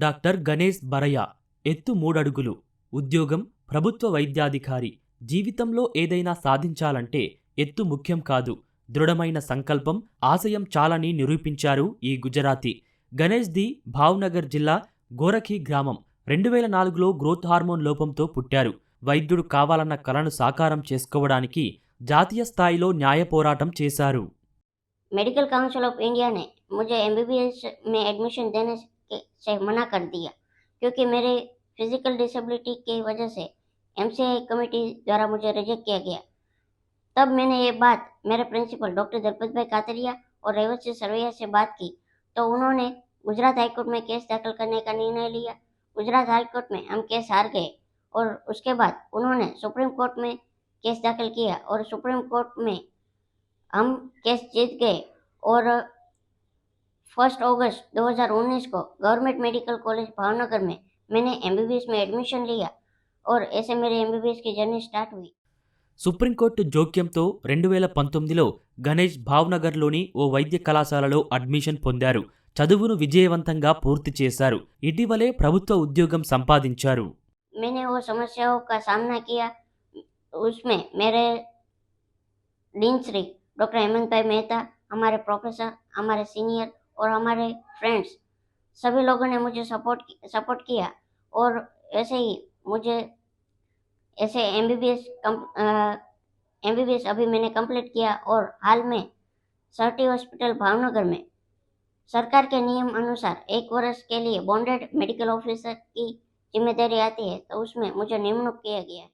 Doctor Ganesh బరయ్య. ఎత్తు 3 అడుగులు. ఉద్యోగం ప్రభుత్వ వైద్యాధికారి. జీవితంలో ఏదైనా సాధించాలంటే ఎత్తు ముఖ్యం కాదు, దృఢమైన సంకల్పం, ఆశయం చాలని నిరూపించారు ఈ గుజరాతీ. గణేష్ది భావ్నగర్ జిల్లా గోరఖీ గ్రామం. 2004లో గ్రోత్ హార్మోన్ లోపంతో పుట్టారు. వైద్యుడు కావాలన్న కలను సాకారం చేసుకోవడానికి జాతీయ స్థాయిలో న్యాయ పోరాటం చేశారు. मेडिकल काउंसिल ऑफ इंडिया ने मुझे एमबीबीएस में एडमिशन देने से मना कर दिया, क्योंकि मेरे फिजिकल डिसेबिलिटी की वजह से एमसीआई कमेटी द्वारा मुझे रिजेक्ट किया गया। तब मैंने ये बात मेरे प्रिंसिपल डॉक्टर दलपत भाई कातरिया और रेवती सरवैया से बात की, तो उन्होंने गुजरात हाईकोर्ट में केस दाखिल करने का निर्णय लिया। गुजरात हाईकोर्ट में हम केस हार गए और उसके बाद उन्होंने सुप्रीम कोर्ट में केस दाखिल किया और सुप्रीम कोर्ट में हम केस जीत गए और 1 अगस्त 2019 को गवर्नमेंट मेडिकल कॉलेज भावनगर में मैंने एमबीबीएस में एडमिशन लिया और ऐसे मेरे एमबीबीएस की जर्नी स्टार्ट हुई। సుప్రీంకోర్టు జోక్యంతో 2019లో గణేష్ భావ్నగర్లోని ఓ వైద్య కళాశాలలో అడ్మిషన్ పొందారు. చదువును విజయవంతంగా పూర్తి చేశారు. ఇటీవలే ప్రభుత్వ ఉద్యోగం సంపాదించారు. मैंने वो समस्याओं का सामना किया, उसमें मेरे डीन श्री डॉक्टर हेमंत भाई मेहता, हमारे प्रोफेसर, हमारे सीनियर और हमारे फ्रेंड्स, सभी लोगों ने मुझे सपोर्ट किया और ऐसे ही मुझे ऐसे एमबीबीएस अभी मैंने कंप्लीट किया और हाल में सर्टी हॉस्पिटल भावनगर में सरकार के नियम अनुसार 1 वर्ष के लिए बॉन्डेड मेडिकल ऑफिसर की जिम्मेदारी आती है, तो उसमें मुझे नियुक्त किया गया है।